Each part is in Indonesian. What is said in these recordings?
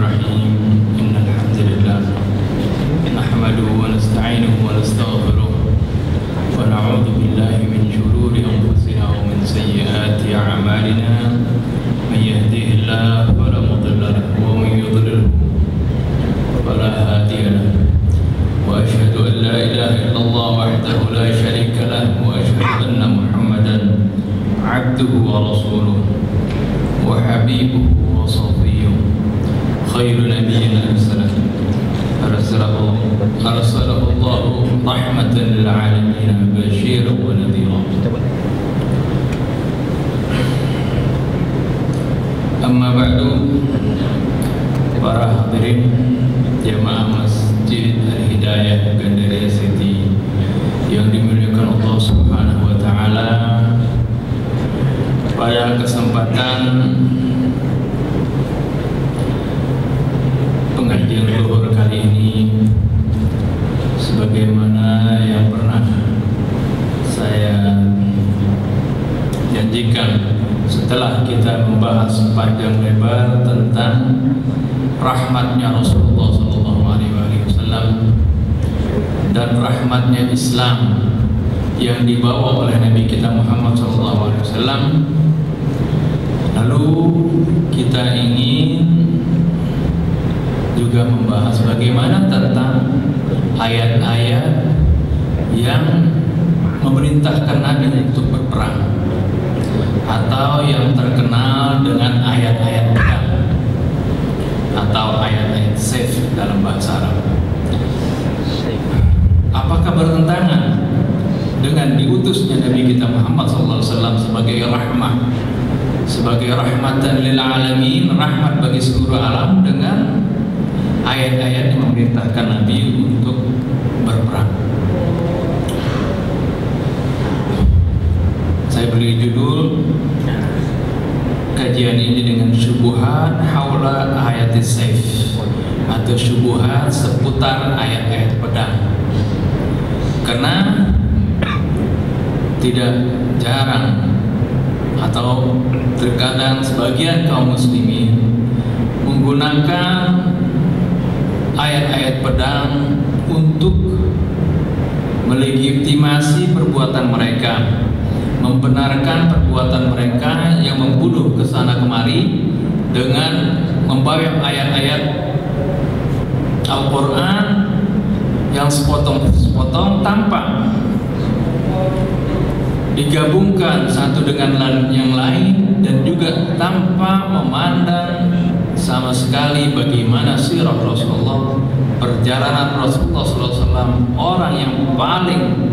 الرحيم إن الحمد لله نحمده ونستعينه ونستغفره ونعوذ بالله من شرور أنفسنا ومن سيئات أعمالنا من يهده الله فلا مضل له ومن يضلل فلا هادي له وأشهد أن لا إله إلا الله وحده لا شريك له وأشهد أن محمدا عبده ورسوله وحبيبه وصفيه خير نبي أرسله الله رحمة للعالمين بشيرا ونذيرا. Amma ba'du, para hadirin jamaah Masjid Al-Hidayah Gandaria City yang dimuliakan Allah Subhanahu wa taala, pada kesempatan pengajian zuhur kali ini, sebagaimana yang pernah saya janjikan, setelah kita membahas panjang lebar tentang rahmatnya Rasulullah SAW dan rahmatnya Islam yang dibawa oleh Nabi kita Muhammad SAW, lalu kita ingin juga membahas bagaimana tentang ayat-ayat yang memerintahkan Nabi untuk berperang, atau yang terkenal dengan ayat-ayat pedang atau ayat-ayat saif dalam bahasa Arab. Apakah bertentangan dengan diutusnya Nabi kita Muhammad SAW sebagai rahmah, sebagai rahmatan lil alamin, rahmat bagi seluruh alam, dengan ayat-ayat yang memerintahkan Nabi untuk berperang? Saya beri judul kajian ini dengan syubhat haula ayatis saif, atau syubhat seputar ayat-ayat pedang. Karena tidak jarang atau terkadang sebagian kaum muslimin menggunakan ayat-ayat pedang untuk melegitimasi perbuatan mereka, membenarkan perbuatan mereka yang membunuh kesana kemari dengan membawa ayat-ayat Al-Quran yang sepotong-sepotong tanpa digabungkan satu dengan yang lain, dan juga tanpa memandang sama sekali bagaimana sirah Rasulullah, perjalanan Rasulullah SAW, orang yang paling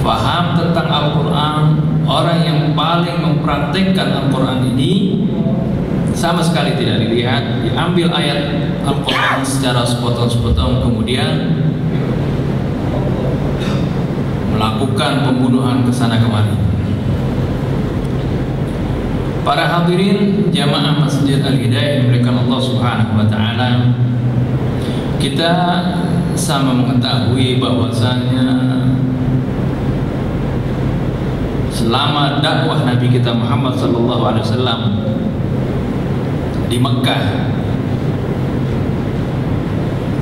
faham tentang Al-Quran, orang yang paling mempraktikkan Al-Quran ini. Sama sekali tidak dilihat, diambil ayat Al-Quran secara sepotong-sepotong, kemudian melakukan pembunuhan kesana kemari. Para hadirin jamaah Masjid Al-Hidayah yang dimuliakan Allah Subhanahu wa taala, kita sama mengetahui bahwasanya selama dakwah Nabi kita Muhammad SAW di Mekah,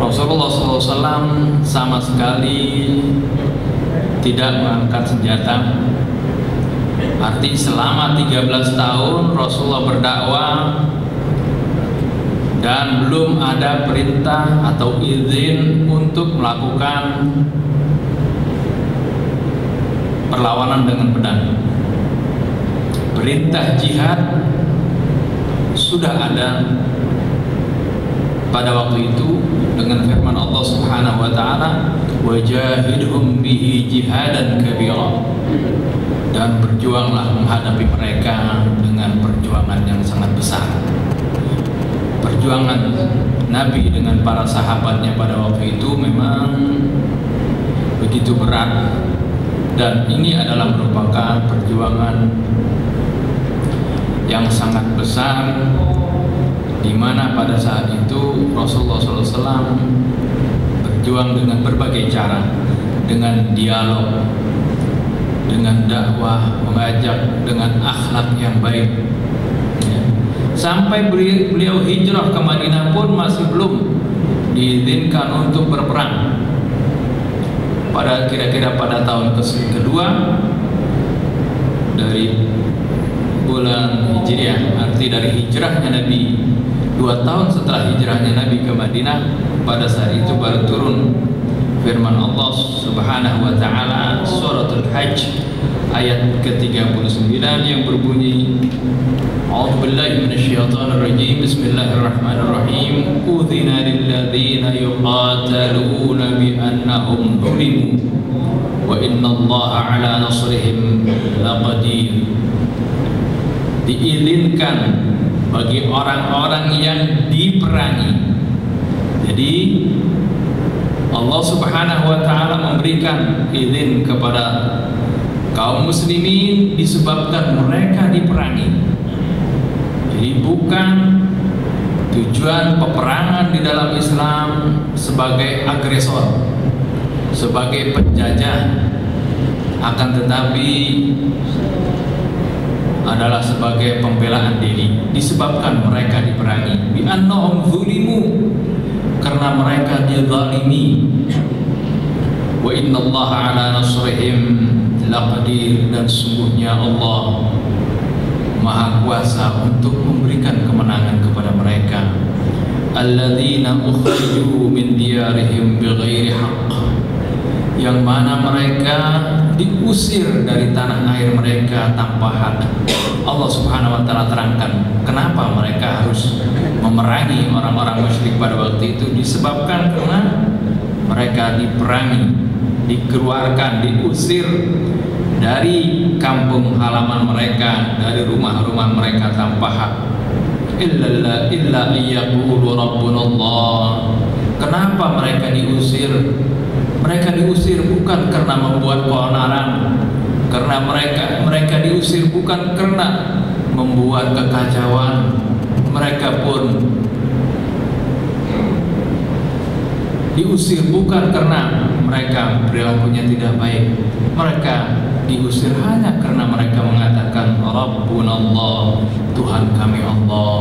Rasulullah SAW sama sekali tidak mengangkat senjata. Arti selama 13 tahun Rasulullah berdakwah dan belum ada perintah atau izin untuk melakukan perlawanan dengan pedang. Perintah jihad sudah ada pada waktu itu dengan firman Allah Subhanahu wa taala, wajahidhum bihi jihadan kabira, dan berjuanglah menghadapi mereka dengan perjuangan yang sangat besar. Perjuangan Nabi dengan para sahabatnya pada waktu itu memang begitu berat, dan ini adalah merupakan perjuangan yang sangat besar, di mana pada saat itu Rasulullah SAW berjuang dengan berbagai cara, dengan dialog, dengan dakwah, mengajak dengan akhlak yang baik, ya. Sampai beliau hijrah ke Madinah pun masih belum diizinkan untuk berperang. Pada kira-kira pada tahun kedua dari bulan Hijriah, arti dari hijrahnya Nabi, 2 tahun setelah hijrahnya Nabi ke Madinah, pada saat itu baru turun firman Allah Subhanahu wa taala suratul Hajj ayat ke-39 yang berbunyi, A'udzubillahi minasyaitonir rajim, bismillahirrahmanirrahim, udzina lilladzina yuqataluna bi annahum zulimu wa innallaha ala nasrihim laqadir. Diizinkan bagi orang-orang yang diperangi. Jadi Allah Subhanahu wa taala memberikan izin kepada kaum muslimin disebabkan mereka diperangi. Jadi bukan tujuan peperangan di dalam Islam sebagai agresor, sebagai penjajah, akan tetapi adalah sebagai pembelaan diri, disebabkan mereka diperangi. Bi annahum zulimu, karena mereka dizalimi. Wa innallaha ala nasrihim laqadir, dan sungguhnya Allah Maha Kuasa untuk memberikan kemenangan kepada mereka. Alladzina ukhriju min diyarihim bighairi haqq, yang mana mereka diusir dari tanah air mereka tanpa hak. Allah Subhanahu wa taala terangkan kenapa mereka harus memerangi orang-orang musyrik pada waktu itu, disebabkan karena mereka diperangi, dikeluarkan, diusir dari kampung halaman mereka, dari rumah-rumah mereka tanpa hak. Illa ayyaqulu rabbunallah. Kenapa mereka diusir? Mereka diusir bukan karena membuat keonaran, karena mereka diusir bukan karena membuat kekacauan. Mereka pun diusir bukan karena mereka perilakunya tidak baik. Mereka diusir hanya karena mereka mengatakan Rabbunallah, Tuhan kami Allah.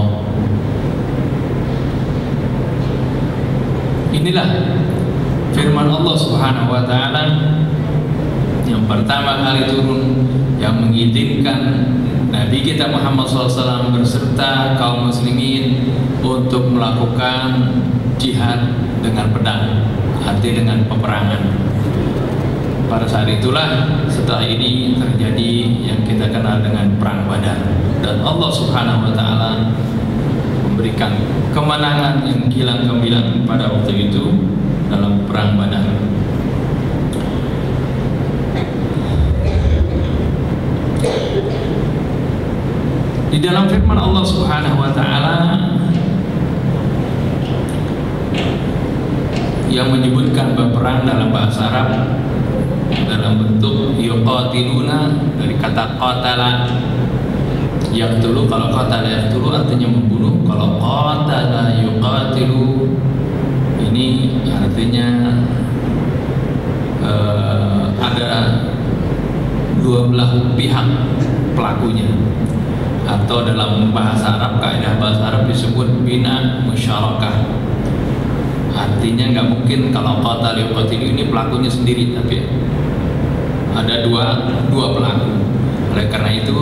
Inilah firman Allah Subhanahu wa taala yang pertama kali turun, yang mengizinkan Nabi kita Muhammad SAW berserta kaum muslimin untuk melakukan jihad dengan pedang, arti dengan peperangan. Pada saat itulah, setelah ini terjadi yang kita kenal dengan perang Badar, dan Allah Subhanahu wa taala memberikan kemenangan yang kilang gemilang pada waktu itu dalam perang Badar. Di dalam firman Allah Subhanahu wa taala yang menyebutkan berperang dalam bahasa Arab dalam bentuk yuqatiluna, dari kata qatala yaqtulu. Kalau qatala yaqtulu artinya membunuh, kalau qatala yuqatilu ini artinya ada dua belah pihak pelakunya, atau dalam bahasa Arab, kaidah bahasa Arab disebut bina musyarakah. Artinya nggak mungkin kalau qatal yuqatilu ini pelakunya sendiri, tapi ada dua pelaku. Oleh karena itu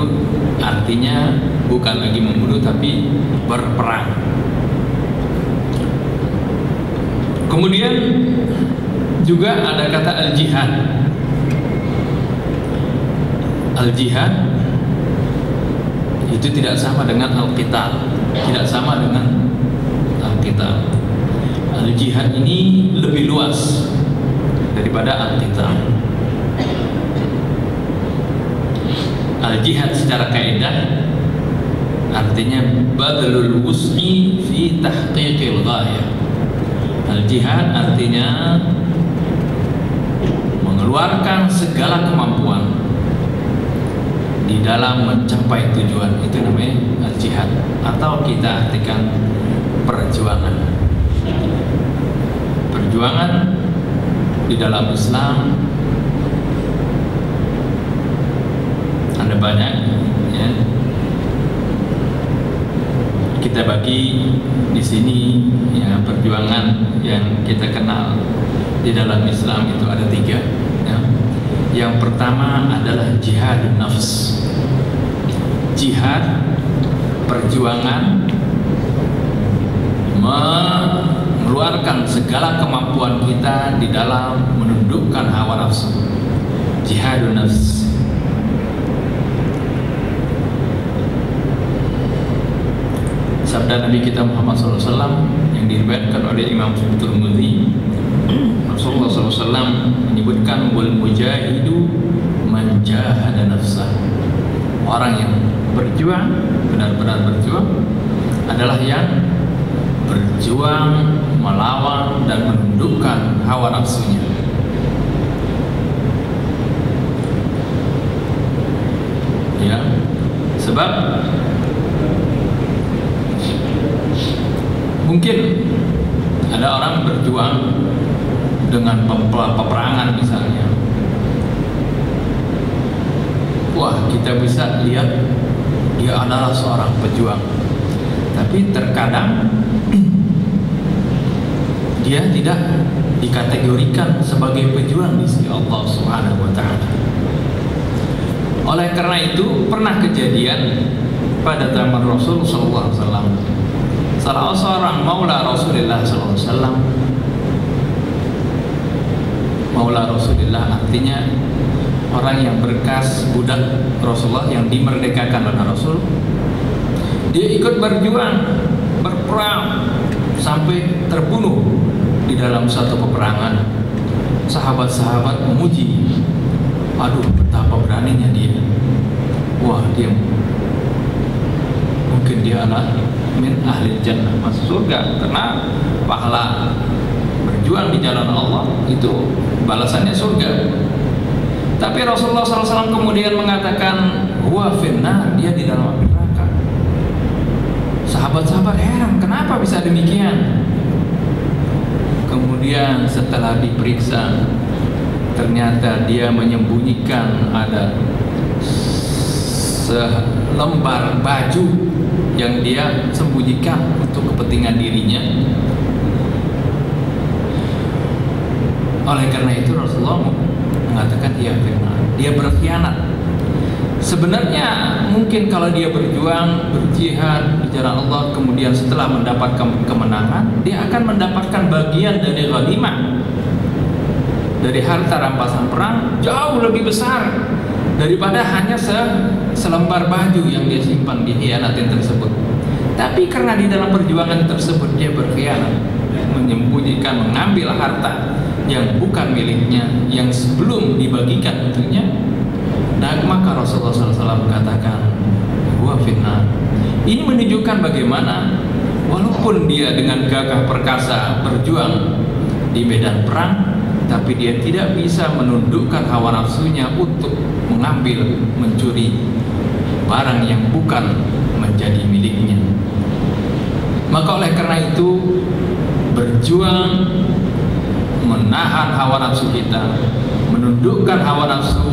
artinya bukan lagi membunuh tapi berperang. Kemudian juga ada kata al-jihad. Al-jihad itu tidak sama dengan al-qital, tidak sama dengan al-qital. Al-jihad ini lebih luas daripada al-qital. Al-jihad secara kaidah artinya badlul wus'i fi tahqiqil ghayah. Al-jihad artinya mengeluarkan segala kemampuan di dalam mencapai tujuan. Itu namanya al-jihad, atau kita artikan perjuangan. Perjuangan di dalam Islam ada banyak, ya. kita bagi di sini ya, perjuangan yang kita kenal di dalam Islam itu ada 3 ya. Yang pertama adalah jihad nafs. Jihad, perjuangan mengeluarkan segala kemampuan kita di dalam menundukkan hawa nafsu. Jihadun nafs. Sabda Nabi kita Muhammad SAW yang diriwayatkan oleh Imam Tirmidzi, Rasulullah SAW menyebutkan wal mujahidu man jahada nafsah. Orang yang berjuang, benar-benar berjuang adalah yang berjuang melawan dan menundukkan hawa nafsunya. Ya, sebab mungkin ada orang berjuang dengan peperangan misalnya. Wah, kita bisa lihat dia adalah seorang pejuang. Tapi terkadang dia tidak dikategorikan sebagai pejuang di sisi Allah Subhanahu wa taala. Oleh karena itu pernah kejadian pada zaman Rasul sallallahu alaihi wasallam. Salah seorang maula Rasulullah sallallahu alaihi wasallam. Maula Rasulullah artinya orang yang berkas budak Rasulullah yang dimerdekakan oleh Rasul. Dia ikut berjuang, berperang sampai terbunuh di dalam satu peperangan. Sahabat-sahabat memuji, aduh betapa beraninya dia. Wah, dia mungkin dia adalah min ahli jannah, masuk surga karena pahala berjuang di jalan Allah itu balasannya surga. Tapi Rasulullah SAW kemudian mengatakan huwa finnar, dia di dalam api neraka. Sahabat-sahabat heran, kenapa bisa demikian? Kemudian setelah diperiksa, ternyata dia menyembunyikan ada selembar baju yang dia sembunyikan untuk kepentingan dirinya. Oleh karena itu Rasulullah mengatakan dia berkhianat. Sebenarnya mungkin kalau dia berjuang, berjihad di jalan Allah, kemudian setelah mendapatkan kemenangan, dia akan mendapatkan bagian dari ghanimah, dari harta rampasan perang jauh lebih besar daripada hanya selembar baju yang dia simpan di hianatin tersebut. Tapi karena di dalam perjuangan tersebut dia berkhianat, menyembunyikan, mengambil harta yang bukan miliknya, yang sebelum dibagikan untuknya, dan maka Rasulullah SAW mengatakan huwa finnar. Ini menunjukkan bagaimana walaupun dia dengan gagah perkasa berjuang di medan perang, tapi dia tidak bisa menundukkan hawa nafsunya untuk mengambil, mencuri barang yang bukan menjadi miliknya. Maka oleh karena itu berjuang menahan hawa nafsu kita, menundukkan hawa nafsu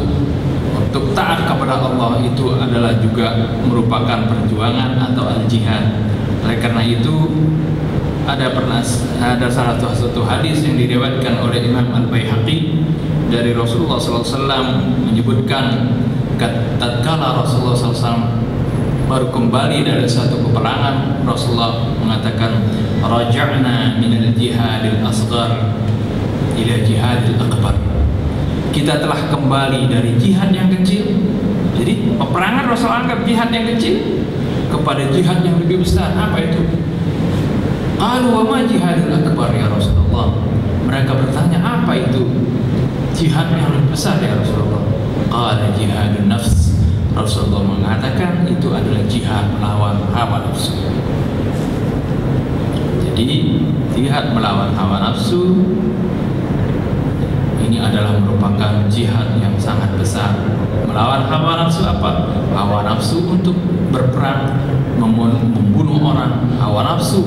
untuk taat kepada Allah, itu adalah juga merupakan perjuangan atau al-jihad. Oleh karena itu ada salah satu hadis yang diriwayatkan oleh Imam Al-Baihaqi dari Rasulullah SAW menyebutkan tatkala Rasulullah SAW baru kembali dari satu peperangan, Rasulullah mengatakan raja'na minal jihadil asghar ila jihadil akbar. Kita telah kembali dari jihad yang kecil. Jadi peperangan Rasulullah anggap jihad yang kecil kepada jihad yang lebih besar. Apa itu? Qalu wa ma jihadul akbar ya Rasulullah. Mereka bertanya, apa itu jihad yang lebih besar ya Rasulullah? Qala jihadun nafs. Rasulullah mengatakan itu adalah jihad melawan hawa nafsu. Jadi jihad melawan hawa nafsu ini adalah merupakan jihad yang sangat besar. Melawan hawa nafsu apa? Hawa nafsu untuk berperang, membunuh orang. Hawa nafsu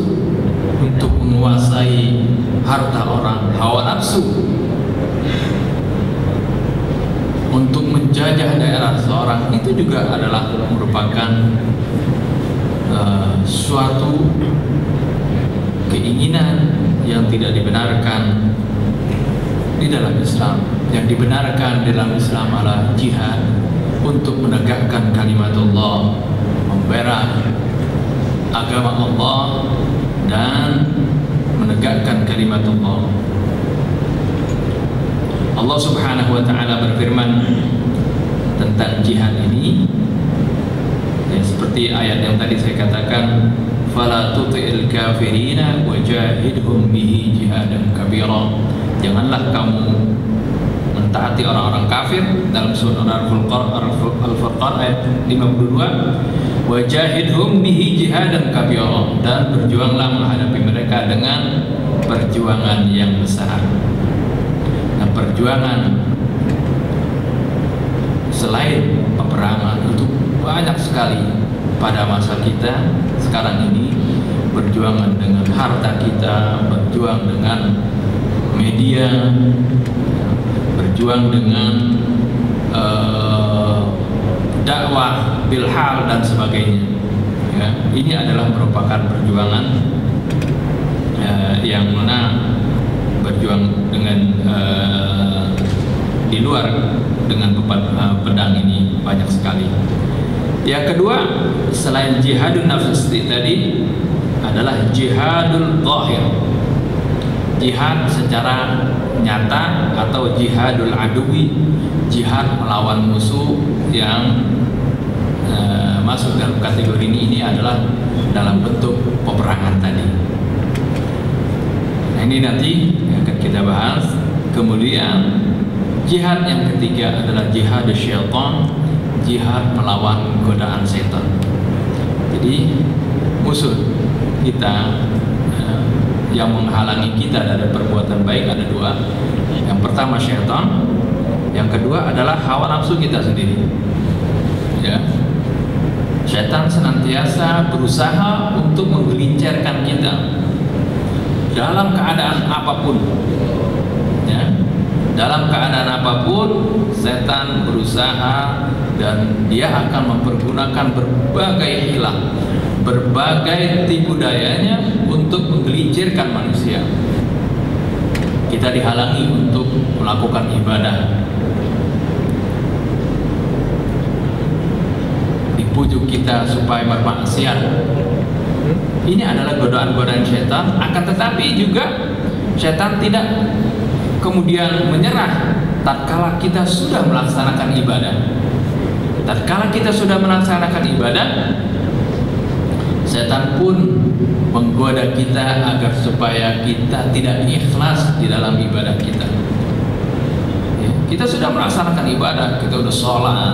untuk menguasai harta orang. Hawa nafsu untuk menjajah daerah seorang. Itu juga adalah merupakan suatu keinginan yang tidak dibenarkan di dalam Islam. Yang dibenarkan dalam Islam adalah jihad untuk menegakkan kalimat Allah, membela agama Allah dan menegakkan kalimat Allah. Allah Subhanahu wa taala berfirman tentang jihad ini, ya, seperti ayat yang tadi saya katakan, fala tuti'il kafirina wajahidhum bihi jihadan kabira. Janganlah kamu mentaati orang-orang kafir dalam surah Al-Furqan ayat 52, wajahidhum bihi jihadan kabira, dan berjuanglah menghadapi mereka dengan perjuangan yang besar. Nah, perjuangan selain peperangan itu banyak sekali pada masa kita sekarang ini. Berjuangan dengan harta kita, berjuang dengan media, berjuang dengan dakwah bilhal dan sebagainya, ya. Ini adalah merupakan perjuangan yang mana berjuang dengan di luar dengan pedang ini banyak sekali. Yang kedua, selain jihadun nafs tadi, adalah jihadul zahir, jihad secara nyata atau jihadul adui, jihad melawan musuh yang masuk dalam kategori ini adalah dalam bentuk peperangan tadi. Nah, ini nanti akan kita bahas. Kemudian jihad yang ketiga adalah jihad syaitan, jihad melawan godaan setan. Jadi musuh kita yang menghalangi kita dari perbuatan baik ada dua. Yang pertama syaitan, yang kedua adalah hawa nafsu kita sendiri, ya. Syaitan senantiasa berusaha untuk menggelincirkan kita dalam keadaan apapun, ya. Dalam keadaan apapun setan berusaha, dan dia akan mempergunakan berbagai hilah, berbagai tipu dayanya untuk menggelincirkan manusia. Kita dihalangi untuk melakukan ibadah, dipujuk kita supaya bermaksiat. Ini adalah godaan-godaan setan. Akan tetapi juga setan tidak kemudian menyerah tatkala kita sudah melaksanakan ibadah. Tatkala kita sudah melaksanakan ibadah, setan pun menggoda kita agar supaya kita tidak ikhlas di dalam ibadah kita. Ya, kita sudah melaksanakan ibadah, kita sudah sholat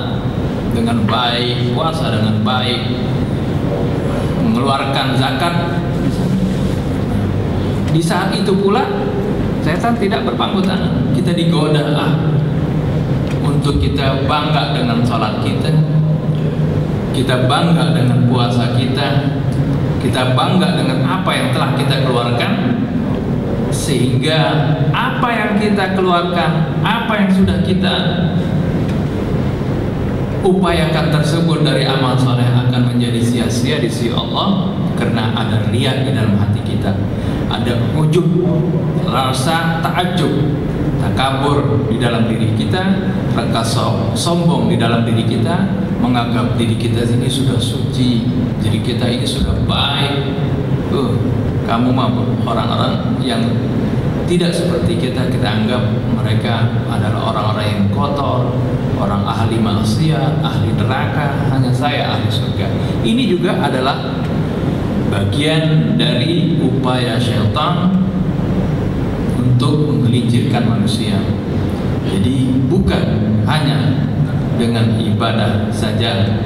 dengan baik, puasa dengan baik, mengeluarkan zakat. Di saat itu pula setan tidak berpangku tangan. Kita digoda untuk kita bangga dengan sholat kita bangga dengan puasa kita bangga dengan apa yang telah kita keluarkan, sehingga apa yang kita keluarkan, apa yang sudah kita upayakan tersebut dari amal soleh akan menjadi sia-sia di sisi Allah, karena ada riya di dalam hati kita, ada ujub, rasa takjub, takabur di dalam diri kita, rasa sombong di dalam diri kita, menganggap diri kita ini sudah suci, diri kita ini sudah baik. Kamu mah orang-orang yang tidak seperti kita anggap mereka adalah orang-orang yang kotor, orang ahli maksiat, ahli neraka, hanya saya ahli surga. Ini juga adalah bagian dari upaya syaitan untuk menggelincirkan manusia. Jadi bukan hanya dengan ibadah saja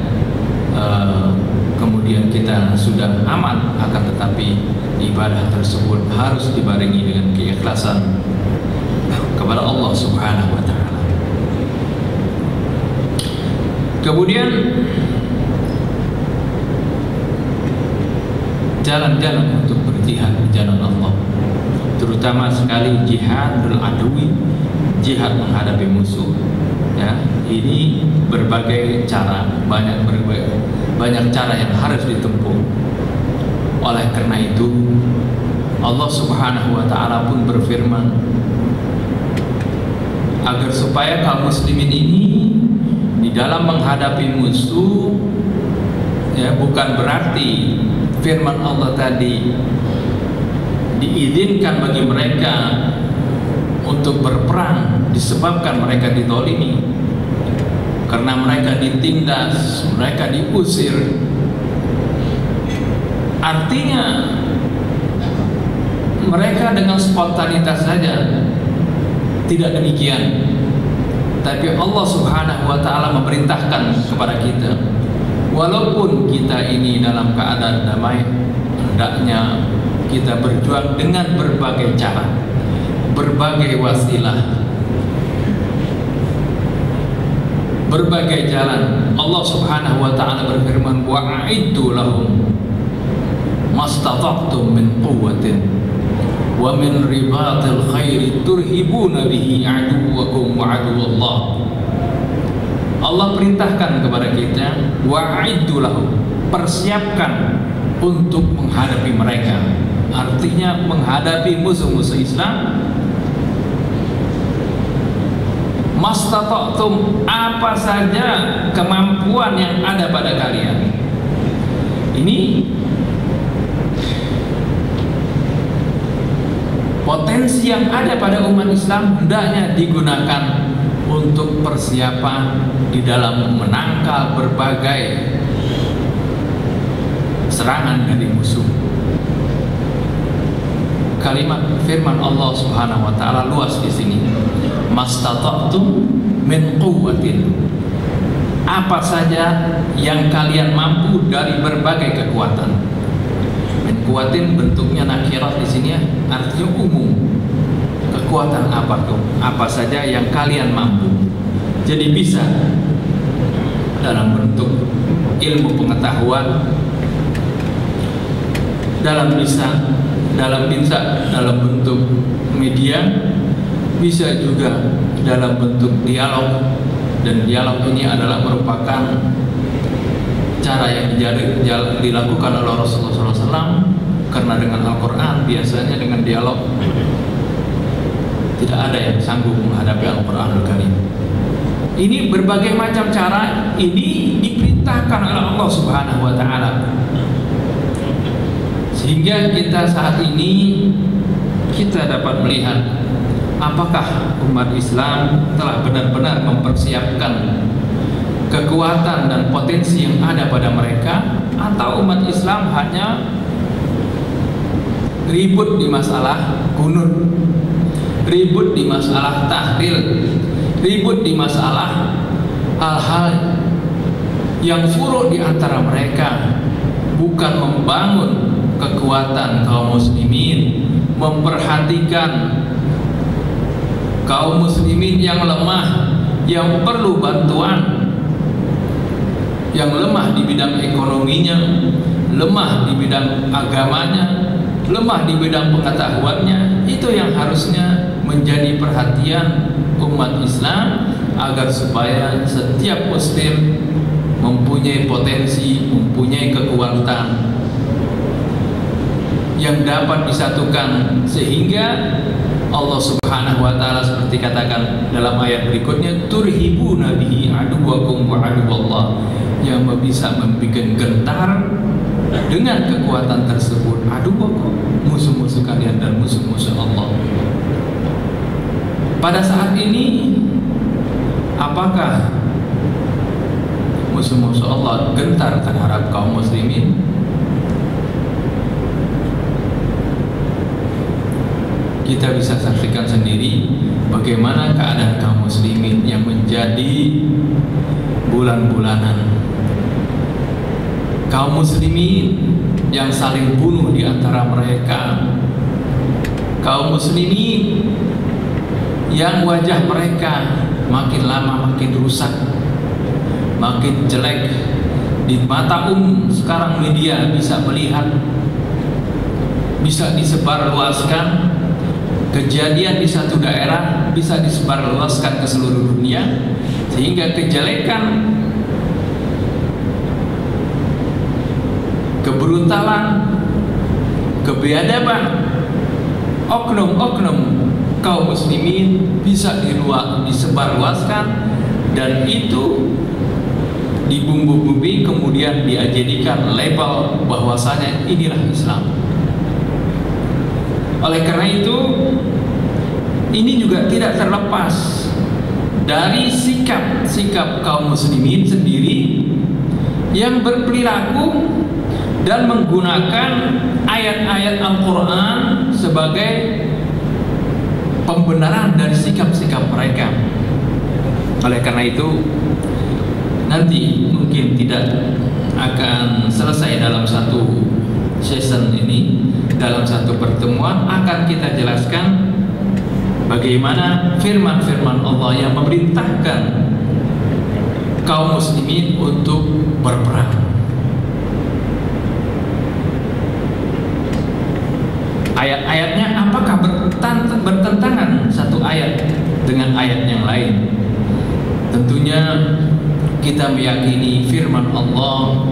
kemudian kita sudah aman, akan tetapi ibadah tersebut harus dibarengi dengan keikhlasan kepada Allah Subhanahu wa taala. Kemudian jalan-jalan untuk berjihad di jalan Allah, terutama sekali jihadul adwi, jihad menghadapi musuh, ya. Ini berbagai cara, banyak cara yang harus ditempuh. Oleh karena itu Allah Subhanahu wa ta'ala pun berfirman agar supaya kaum muslimin ini di dalam menghadapi musuh, ya, bukan berarti firman Allah tadi diizinkan bagi mereka untuk berperang disebabkan mereka dizalimi, karena mereka ditindas, mereka diusir. Artinya mereka dengan spontanitas saja. Tidak demikian. Tapi Allah Subhanahu wa ta'ala memerintahkan kepada kita, walaupun kita ini dalam keadaan damai, hendaknya kita berjuang dengan berbagai cara, berbagai wasilah, berbagai jalan. Allah Subhanahu wa ta'ala berfirman, wa'iddu lahum mastata'tum min quwwatin wa min ribatil khairi turhibuna bihi aduwakum wa aduwallah. Allah perintahkan kepada kita, wa'iddu lahum, persiapkan untuk menghadapi mereka. Artinya menghadapi musuh-musuh Islam. Mastata'tum, apa saja kemampuan yang ada pada kalian. Ini potensi yang ada pada umat Islam hendaknya digunakan untuk persiapan di dalam menangkal berbagai serangan dari musuh. Kalimat firman Allah Subhanahu wa ta'ala luas di sini. Mastata'tum min quwwatin, apa saja yang kalian mampu dari berbagai kekuatan. Kuatin bentuknya nakirah di sini, ya, artinya umum. Kekuatan apa tuh? Apa saja yang kalian mampu. Jadi bisa dalam bentuk ilmu pengetahuan, dalam bentuk media, bisa juga dalam bentuk dialog. Dan dialog ini adalah merupakan cara yang dilakukan oleh Rasulullah SAW, karena dengan Al-Quran biasanya dengan dialog tidak ada yang sanggup menghadapi Al-Quranul Karim. Ini berbagai macam cara ini diperintahkan oleh Allah Subhanahu wa ta'ala, sehingga kita saat ini kita dapat melihat apakah umat Islam telah benar-benar mempersiapkan kekuatan dan potensi yang ada pada mereka, atau umat Islam hanya ribut di masalah kunut, ribut di masalah tahlil, ribut di masalah hal-hal yang furu di antara mereka, bukan membangun kekuatan kaum muslimin, memperhatikan kaum muslimin yang lemah, yang perlu bantuan, yang lemah di bidang ekonominya, lemah di bidang agamanya, lemah di bidang pengetahuannya. Itu yang harusnya menjadi perhatian umat Islam, agar supaya setiap muslim mempunyai potensi, mempunyai kekuatan yang dapat disatukan, sehingga Allah Subhanahu wa ta'ala seperti katakan dalam ayat berikutnya, turhibuna bihi aduwakum wa aduwallah, yang bisa membuat gentar dengan kekuatan tersebut aduwakum, musuh-musuh kalian dan musuh-musuh Allah. Pada saat ini, apakah musuh-musuh Allah gentar terhadap kaum muslimin? Kita bisa saksikan sendiri bagaimana keadaan kaum muslimin yang menjadi bulan-bulanan. Kaum muslimin yang saling bunuh di antara mereka. Kaum muslimin yang wajah mereka makin lama makin rusak, makin jelek. Di mata sekarang media bisa melihat, bisa disebarluaskan. Kejadian di satu daerah bisa disebarluaskan ke seluruh dunia, sehingga kejelekan, kebrutalan kebiadaban oknum-oknum kaum muslimin bisa disebarluaskan, dan itu dibumbu-bumbi kemudian dijadikan label bahwasanya inilah Islam. Oleh karena itu, ini juga tidak terlepas dari sikap kaum muslimin sendiri yang berperilaku dan menggunakan ayat-ayat Al-Quran sebagai pembenaran dari sikap-sikap mereka. Oleh karena itu, nanti mungkin tidak akan selesai dalam satu season ini, dalam satu pertemuan akan kita jelaskan bagaimana firman-firman Allah yang memerintahkan kaum muslimin untuk berperang. Ayat-ayatnya apakah bertentangan satu ayat dengan ayat yang lain? Tentunya kita meyakini firman Allah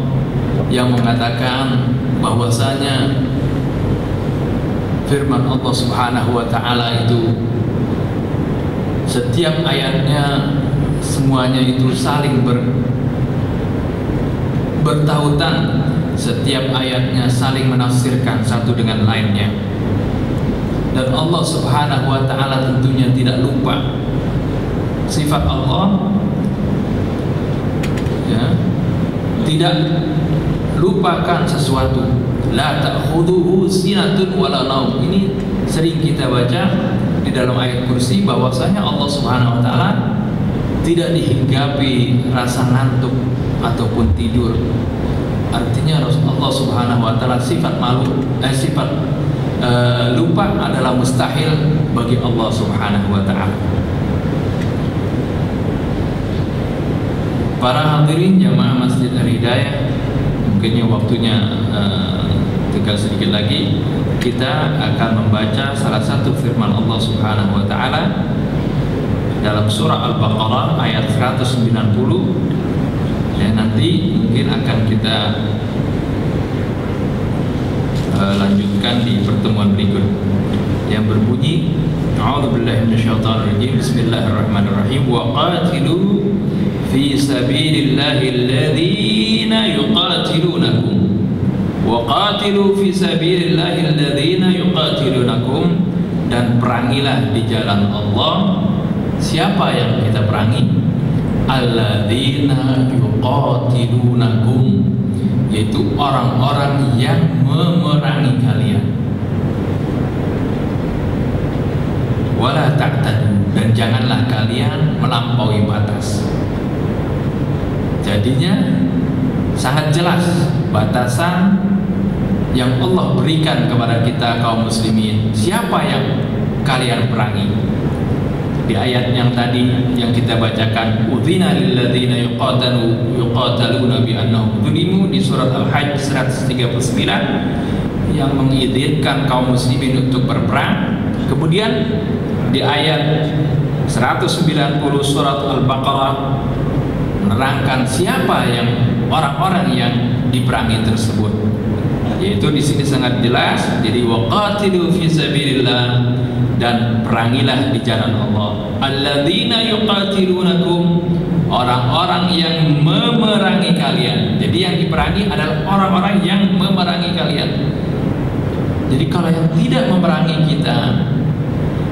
yang mengatakan bahwasanya firman Allah Subhanahu wa taala itu setiap ayatnya semuanya itu saling bertautan, setiap ayatnya saling menafsirkan satu dengan lainnya. Dan Allah Subhanahu wa taala tentunya tidak lupa sifat Allah, ya, tidak lupakan sesuatu. La ta'khudhuhu sinatun wala naum. Ini sering kita baca di dalam ayat kursi bahwasanya Allah Subhanahu wa taala tidak dihinggapi rasa ngantuk ataupun tidur. Artinya Allah Subhanahu wa taala sifat lupa adalah mustahil bagi Allah Subhanahu wa taala. Para hadirin jamaah Masjid Al-Hidayah, mungkinnya waktunya tinggal sedikit lagi, kita akan membaca salah satu firman Allah Subhanahu wa taala dalam surah Al-Baqarah ayat 190. Ya, nanti mungkin akan kita lanjutkan di pertemuan berikut, yang berbunyi A'udzubillahi minasyaitonirrajim. Bismillahirrahmanirrahim. Wa qatilu fi sabilillahi alladhina yuqatilunakum. Wa qatilu fi sabilillahi alladhina yuqatilunakum. Dan perangilah di jalan Allah. Siapa yang kita perangi? Alladzina yuqatilunakum, yaitu orang-orang yang memerangi kalian. Wala ta'tadu, dan janganlah kalian melampaui batas. Jadinya sangat jelas batasan yang Allah berikan kepada kita kaum muslimin. Siapa yang kalian perangi? Di ayat yang tadi yang kita bacakan, udzina lil ladzina yuqataluna bi annahum zulimu, di surat Al-Hajj 139, yang mengizinkan kaum muslimin untuk berperang. Kemudian di ayat 190 surat Al-Baqarah menerangkan siapa yang orang-orang yang diperangi tersebut. Yaitu di sini sangat jelas. Jadi waqatilu fi sabilillah, dan perangilah di jalan Allah. Alladzina yuqatilunakum, orang-orang yang memerangi kalian. Jadi yang diperangi adalah orang-orang yang memerangi kalian. Jadi kalau yang tidak memerangi kita,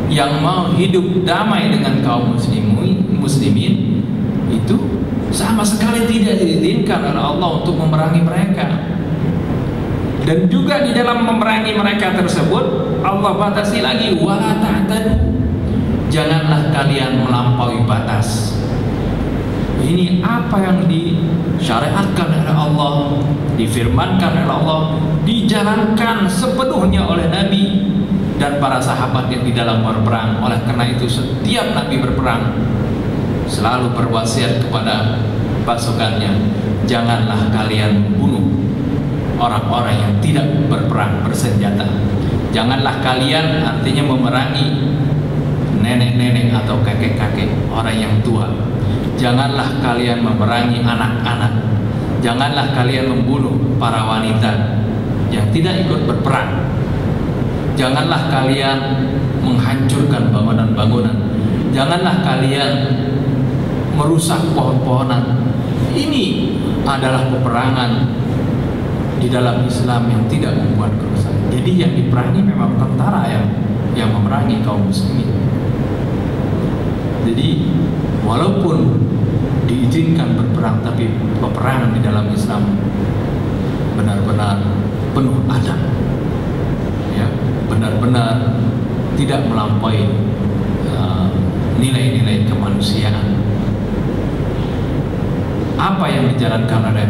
yang mau hidup damai dengan kaum muslimin, itu sama sekali tidak diizinkan oleh Allah untuk memerangi mereka. Dan juga di dalam memerangi mereka tersebut, Allah batasi lagi, wala ta'tadu, janganlah kalian melampaui batas. Ini apa yang disyariatkan oleh Allah, difirmankan oleh Allah, dijalankan sepenuhnya oleh Nabi dan para sahabat yang di dalam berperang. Oleh karena itu setiap Nabi berperang selalu berwasiat kepada pasukannya, janganlah kalian membunuh orang-orang yang tidak berperang bersenjata. Janganlah kalian, artinya memerangi nenek-nenek atau kakek-kakek, orang yang tua. Janganlah kalian memerangi anak-anak. Janganlah kalian membunuh para wanita yang tidak ikut berperang. Janganlah kalian menghancurkan bangunan-bangunan. Janganlah kalian merusak pohon-pohonan. Ini adalah peperangan di dalam Islam yang tidak membuat kerusakan. Jadi yang diperangi memang tentara yang memerangi kaum muslimin. Jadi walaupun diizinkan berperang, tapi peperangan di dalam Islam benar-benar penuh adab, ya, benar-benar tidak melampaui nilai-nilai kemanusiaan. Apa yang dijalankan oleh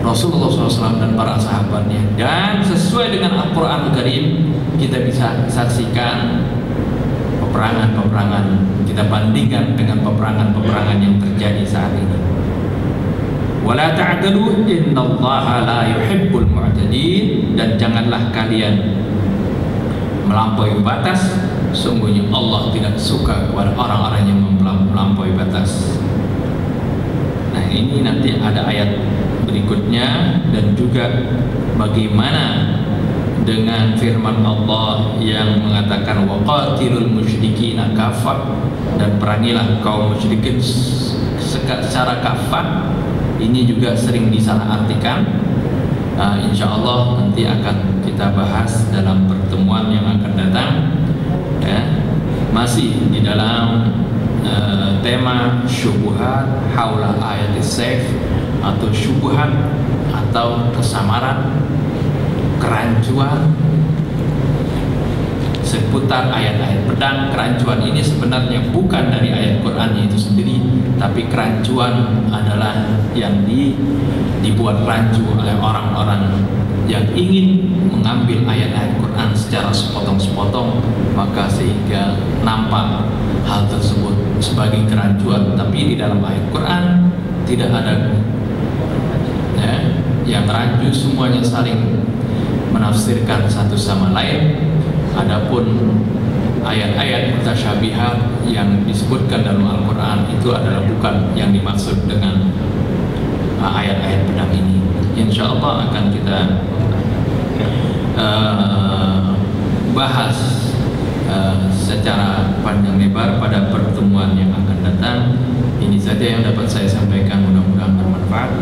Rasulullah SAW dan para sahabatnya, dan sesuai dengan Al-Quran Karim, kita bisa saksikan peperangan-peperangan, kita bandingkan dengan peperangan-peperangan yang terjadi saat ini. Wala ta'tadu innallaha la yuhibbul mu'tadin, dan janganlah kalian melampaui batas, sungguhnya Allah tidak suka kepada orang-orang yang melampaui batas. Nah, ini nanti ada ayat berikutnya, dan juga bagaimana dengan firman Allah yang mengatakan waqatilul musyrikina kafah, dan perangilah kaum musyrikin secara kafah. Ini juga sering disalahartikan. Insya Allah nanti akan kita bahas dalam pertemuan yang akan datang, ya. Masih di dalam tema syubhat haula ayatis sayf, atau syubhat atau kesamaran, kerancuan seputar ayat-ayat pedang. Kerancuan ini sebenarnya bukan dari ayat Quran itu sendiri, tapi kerancuan adalah yang dibuat rancu oleh orang-orang yang ingin mengambil ayat-ayat Quran secara sepotong-sepotong, maka sehingga nampak hal tersebut sebagai kerancuan. Tapi di dalam ayat Quran tidak ada, ya, yang rancu, semuanya saling menafsirkan satu sama lain. Adapun ayat-ayat mutasyabihat yang disebutkan dalam Al-Quran itu adalah bukan yang dimaksud dengan ayat-ayat pedang ini. Insya Allah akan kita bahas secara panjang lebar pada pertemuan yang akan datang. Ini saja yang dapat saya sampaikan, mudah-mudahan bermanfaat.